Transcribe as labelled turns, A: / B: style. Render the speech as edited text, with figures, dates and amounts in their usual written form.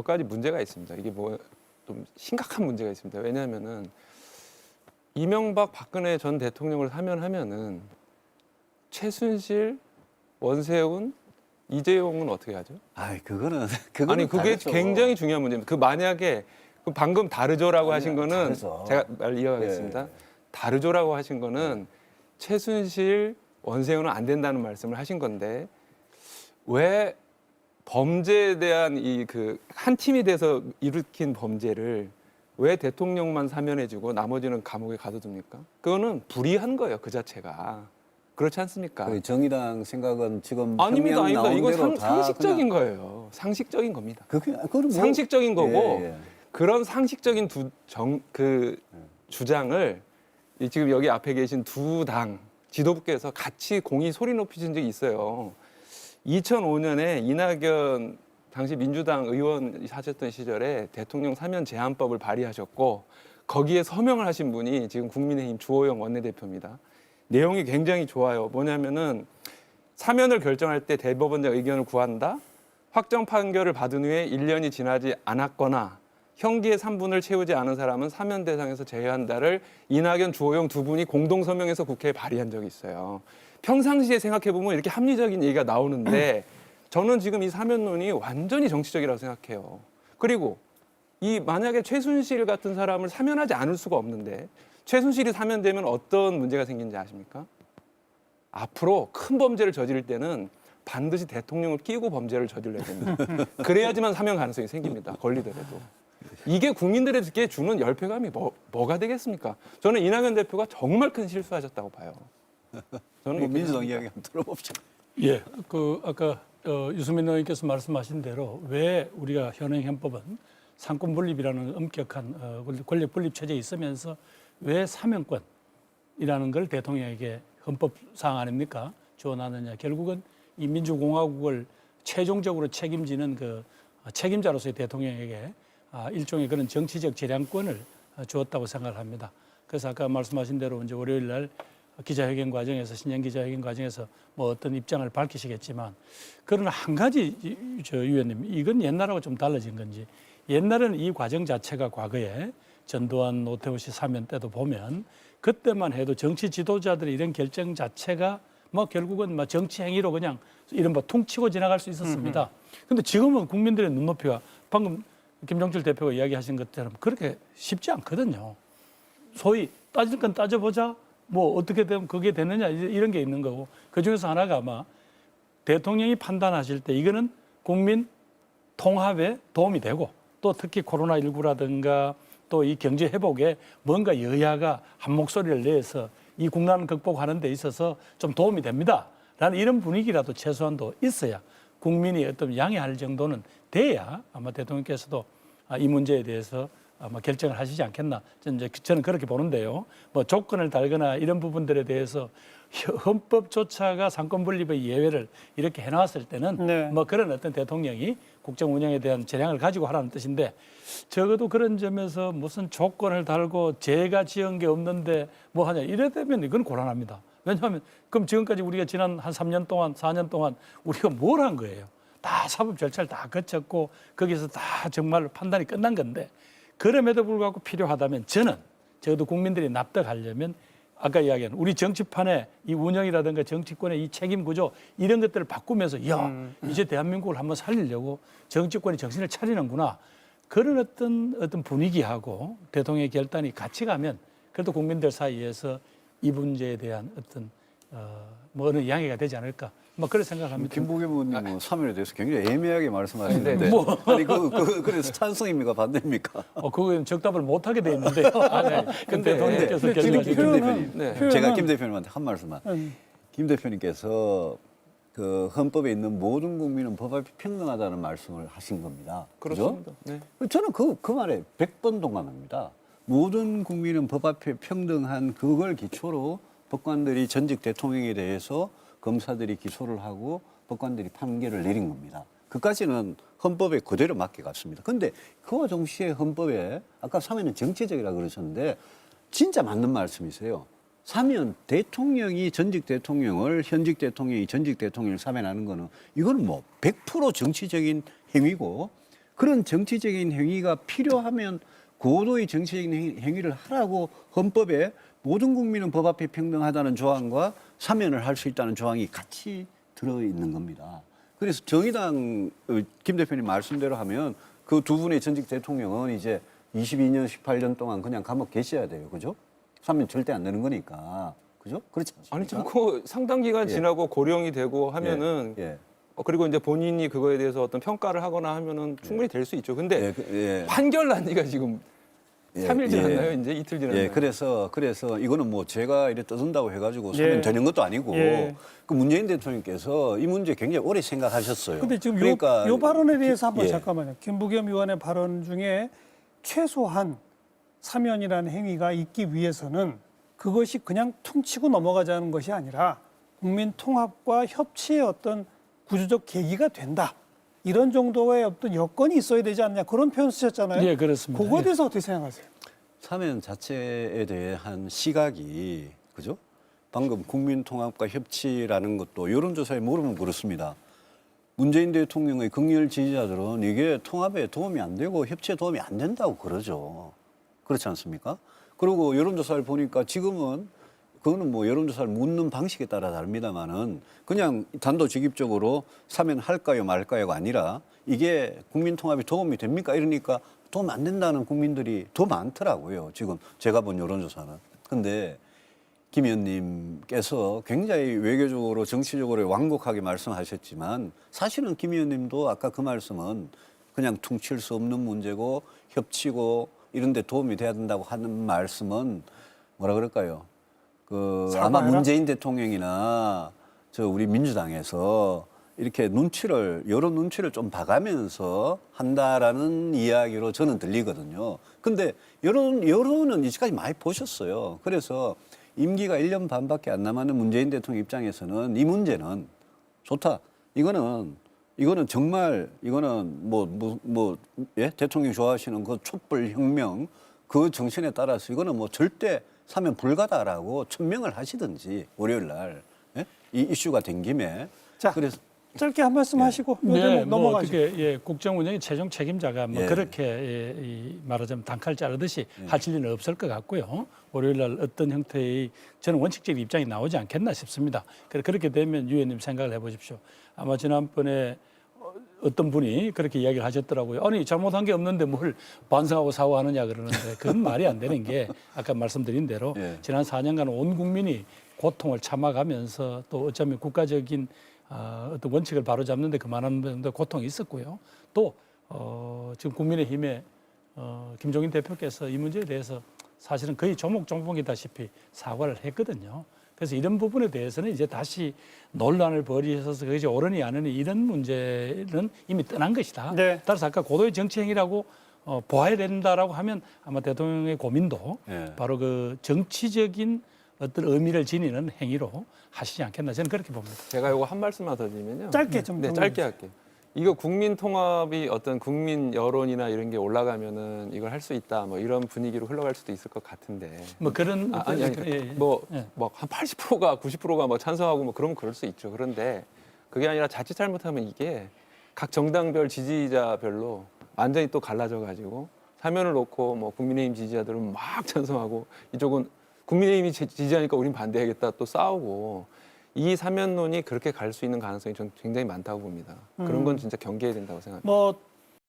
A: 몇 가지 문제가 있습니다. 이게 뭐 좀 심각한 문제가 있습니다. 왜냐하면은 이명박 박근혜 전 대통령을 사면하면은 최순실, 원세훈, 이재용은 어떻게 하죠?
B: 아이 그거는
A: 아니 그게
B: 다르죠.
A: 굉장히 중요한 문제입니다. 그 만약에 그 방금 다르죠라고
B: 아니야,
A: 하신 거는
B: 다르죠.
A: 제가 말 이어가겠습니다.
B: 예.
A: 다르죠라고 하신 거는 최순실, 원세훈은 안 된다는 말씀을 하신 건데 왜 범죄에 대한 이 그 한 팀이 돼서 일으킨 범죄를 왜 대통령만 사면해주고 나머지는 감옥에 가둬둡니까? 그거는 불의한 거예요, 그 자체가. 그렇지 않습니까?
B: 그 정의당 생각은 지금
A: 아닙니다,
B: 형량
A: 아닙니다.
B: 나온
A: 이건
B: 대로 다
A: 상식적인
B: 그냥
A: 거예요. 상식적인 겁니다.
B: 그건 뭐,
A: 상식적인 거고
B: 예, 예.
A: 그런 상식적인 주장을 지금 여기 앞에 계신 두 당 지도부께서 같이 공히 소리 높이신 적이 있어요. 2005년에 이낙연 당시 민주당 의원 하셨던 시절에 대통령 사면 제한법을 발의하셨고 거기에 서명을 하신 분이 지금 국민의힘 주호영 원내대표입니다. 내용이 굉장히 좋아요. 뭐냐면은 사면을 결정할 때 대법원장 의견을 구한다. 확정 판결을 받은 후에 1년이 지나지 않았거나 형기의 3분을 채우지 않은 사람은 사면 대상에서 제외한다를 이낙연, 주호영 두 분이 공동 서명해서 국회에 발의한 적이 있어요. 평상시에 생각해 보면 이렇게 합리적인 얘기가 나오는데 저는 지금 이 사면론이 완전히 정치적이라고 생각해요. 그리고 이 만약에 최순실 같은 사람을 사면하지 않을 수가 없는데 최순실이 사면되면 어떤 문제가 생기는지 아십니까? 앞으로 큰 범죄를 저지를 때는 반드시 대통령을 끼고 범죄를 저질러야 됩니다. 그래야지만 사면 가능성이 생깁니다. 걸리더라도. 이게 국민들에게 주는 열패감이 뭐가 되겠습니까? 저는 이낙연 대표가 정말 큰 실수하셨다고 봐요. 저는
B: 뭐 민주당 이야기 한번 들어봅시다.
C: 예, 그 아까 유승민 의원께서 말씀하신 대로 왜 우리가 현행 헌법은 상권 분립이라는 엄격한 권력 분립 체제에 있으면서 왜 사면권이라는 걸 대통령에게 헌법 사항 아닙니까? 주어놨느냐? 결국은 이 민주공화국을 최종적으로 책임지는 그 책임자로서의 대통령에게 일종의 그런 정치적 재량권을 주었다고 생각을 합니다. 그래서 아까 말씀하신 대로 이제 월요일 날 기자회견 과정에서 신년 기자회견 과정에서 뭐 어떤 입장을 밝히시겠지만 그러나 한 가지 저 의원님 이건 옛날하고 좀 달라진 건지 옛날에는 이 과정 자체가 과거에 전두환 노태우 씨 사면 때도 보면 그때만 해도 정치 지도자들의 이런 결정 자체가 뭐 결국은 뭐 정치 행위로 그냥 이른바 퉁치고 지나갈 수 있었습니다. 그런데 지금은 국민들의 눈높이가 방금 김종철 대표가 이야기하신 것처럼 그렇게 쉽지 않거든요. 소위 따질 건 따져보자. 뭐 어떻게 되면 그게 되느냐 이런 게 있는 거고 그중에서 하나가 아마 대통령이 판단하실 때 이거는 국민 통합에 도움이 되고 또 특히 코로나19라든가 또 이 경제 회복에 뭔가 여야가 한 목소리를 내서 이 국난 극복하는 데 있어서 좀 도움이 됩니다. 라는 이런 분위기라도 최소한도 있어야 국민이 어떤 양해할 정도는 돼야 아마 대통령께서도 이 문제에 대해서 아마 결정을 하시지 않겠나 저는 그렇게 보는데요. 뭐 조건을 달거나 이런 부분들에 대해서 헌법조차가 상권 분립의 예외를 이렇게 해놨을 때는
D: 네.
C: 뭐 그런 어떤 대통령이 국정 운영에 대한 재량을 가지고 하라는 뜻인데 적어도 그런 점에서 무슨 조건을 달고 제가 지은 게 없는데 뭐 하냐 이래되면 이건 곤란합니다. 왜냐하면 그럼 지금까지 우리가 지난 한 3년 동안 4년 동안 우리가 뭘 한 거예요? 다 사법 절차를 다 거쳤고 거기서 다 정말 판단이 끝난 건데 그럼에도 불구하고 필요하다면 저는 적어도 국민들이 납득하려면 아까 이야기한 우리 정치판의 이 운영이라든가 정치권의 이 책임 구조 이런 것들을 바꾸면서 이제 대한민국을 한번 살리려고 정치권이 정신을 차리는구나. 그런 어떤 분위기하고 대통령의 결단이 같이 가면 그래도 국민들 사이에서 이 문제에 대한 어떤 뭐 어느 양해가 되지 않을까. 뭐 그런 생각합니다.
B: 김부겸 의원님 사면에 대해서 굉장히 애매하게 말씀하시는데
A: 네,
C: 뭐.
B: 아니 그래서 찬성입니까 반대입니까?
C: 그건 적답을 못 하게 돼 있는데요. 근데 대통령께서
D: 근데 지금
B: 김
C: 결정하시고
B: 대표님,
A: 네.
B: 제가 김 대표님한테 한 말씀만. 김 대표님께서 그 헌법에 있는 모든 국민은 법 앞에 평등하다는 말씀을 하신 겁니다. 그죠?
A: 그렇습니다. 네.
B: 저는 그 말에 100번 동감합니다. 모든 국민은 법 앞에 평등한 그걸 기초로 법관들이 전직 대통령에 대해서 검사들이 기소를 하고 법관들이 판결을 내린 겁니다. 그까지는 헌법에 그대로 맡겨갔습니다. 그런데 그와 동시에 헌법에 아까 사면은 정치적이라고 그러셨는데 진짜 맞는 말씀이세요. 사면 대통령이 전직 대통령을 현직 대통령이 전직 대통령을 사면하는 거는 이거는 뭐 100% 정치적인 행위고 그런 정치적인 행위가 필요하면 고도의 정치적인 행위를 하라고 헌법에 모든 국민은 법 앞에 평등하다는 조항과 사면을 할 수 있다는 조항이 같이 들어있는 겁니다. 그래서 정의당 김 대표님 말씀대로 하면 그 두 분의 전직 대통령은 이제 22년, 18년 동안 그냥 감옥 계셔야 돼요. 그죠? 사면 절대 안 되는 거니까. 그죠? 그렇지 않습니까?
A: 아니 자꾸 상당 기간
B: 예.
A: 지나고 고령이 되고 하면은
B: 예.
A: 그리고 이제 본인이 그거에 대해서 어떤 평가를 하거나 하면은 충분히 될 수 있죠. 근데
B: 예.
A: 판결 난 지가 지금
B: 예,
A: 3일
B: 예.
A: 지났나요? 이제 이틀 지났나요?
B: 예, 그래서 이거는 뭐 제가 이렇게 떠든다고 해가지고
C: 예.
B: 사면 되는 것도 아니고
C: 예.
B: 그 문재인 대통령께서 이 문제 굉장히 오래 생각하셨어요.
C: 근데 지금
B: 그러니까
C: 요 발언에 대해서 한번
B: 예.
C: 잠깐만요. 김부겸 의원의 발언 중에 최소한 사면이라는 행위가 있기 위해서는 그것이 그냥 퉁치고 넘어가자는 것이 아니라 국민 통합과 협치의 어떤 구조적 계기가 된다. 이런 정도의 어떤 여건이 있어야 되지 않냐 그런 표현 쓰셨잖아요.
B: 네,
C: 예, 그렇습니다. 그거에 대해서 어떻게 생각하세요?
B: 사면 자체에 대한 시각이 그죠? 방금 국민 통합과 협치라는 것도 여론조사에 물으면 그렇습니다. 문재인 대통령의 극렬 지지자들은 이게 통합에 도움이 안 되고 협치에 도움이 안 된다고 그러죠. 그렇지 않습니까? 그리고 여론조사를 보니까 지금은 그거는 뭐 여론조사를 묻는 방식에 따라 다릅니다만은 그냥 단도직입적으로 사면 할까요 말까요가 아니라 이게 국민 통합에 도움이 됩니까? 이러니까 도움 안 된다는 국민들이 더 많더라고요. 지금 제가 본 여론조사는. 근데 김 의원님께서 굉장히 외교적으로 정치적으로 완곡하게 말씀하셨지만 사실은 김 의원님도 아까 그 말씀은 그냥 퉁칠 수 없는 문제고 협치고 이런 데 도움이 돼야 된다고 하는 말씀은 뭐라 그럴까요? 아마 문재인 대통령이나 저 우리 민주당에서 이렇게 여론 눈치를 좀 봐가면서 한다라는 이야기로 저는 들리거든요. 근데 여론은 이제까지 많이 보셨어요. 그래서 임기가 1년 반밖에 안 남았는 문재인 대통령 입장에서는 이 문제는 좋다. 이거는 정말 예? 대통령이 좋아하시는 그 촛불 혁명 그 정신에 따라서 이거는 뭐 절대 사면 불가다라고 천명을 하시든지 월요일 날 예? 이 이슈가 된 김에
C: 자,
B: 그래서
C: 짧게 한 말씀 하시고
B: 네,
C: 넘어가죠.
B: 뭐
C: 국정 운영의 최종 책임자가 뭐
B: 예.
C: 그렇게 말하자면 단칼 자르듯이 하실 일은 없을 것 같고요. 월요일 날 어떤 형태의 저는 원칙적 입장이 나오지 않겠나 싶습니다. 그렇게 되면 유 의원님 생각을 해보십시오. 아마 지난번에 어떤 분이 그렇게 이야기를 하셨더라고요. 아니 잘못한 게 없는데 뭘 반성하고 사과하느냐 그러는데 그건 말이 안 되는 게 아까 말씀드린 대로
B: 예.
C: 지난 4년간 온 국민이 고통을 참아가면서 또 어쩌면 국가적인 어떤 원칙을 바로잡는데 그만한 고통이 있었고요. 또 지금 국민의힘의 김종인 대표께서 이 문제에 대해서 사실은 거의 조목조목이다시피 사과를 했거든요. 그래서 이런 부분에 대해서는 이제 다시 논란을 벌이셔서 그것이 옳으니 아니니 이런 문제는 이미 떠난 것이다.
B: 네.
C: 따라서 아까 고도의 정치 행위라고 보아야 된다라고 하면 아마 대통령의 고민도
B: 네.
C: 바로 그 정치적인 어떤 의미를 지니는 행위로 하시지 않겠나 저는 그렇게 봅니다.
A: 제가 이거 한 말씀만 더 드리면요.
C: 짧게 좀
A: 네, 짧게 할게요. 이거 국민 통합이 어떤 국민 여론이나 이런 게 올라가면은 이걸 할 수 있다. 뭐 이런 분위기로 흘러갈 수도 있을 것 같은데.
C: 뭐 그런
A: 아니
C: 예.
A: 뭐한 80%가 90%가 뭐 찬성하고 뭐 그러면 그럴 수 있죠. 그런데 그게 아니라 자칫 잘못하면 이게 각 정당별 지지자별로 완전히 또 갈라져 가지고 사면을 놓고 뭐 국민의힘 지지자들은 막 찬성하고 이쪽은 국민의힘이 지지하니까 우린 반대하겠다 또 싸우고 이 사면론이 그렇게 갈 수 있는 가능성이 저는 굉장히 많다고 봅니다. 그런 건 진짜 경계해야 된다고 생각합니다.
C: 뭐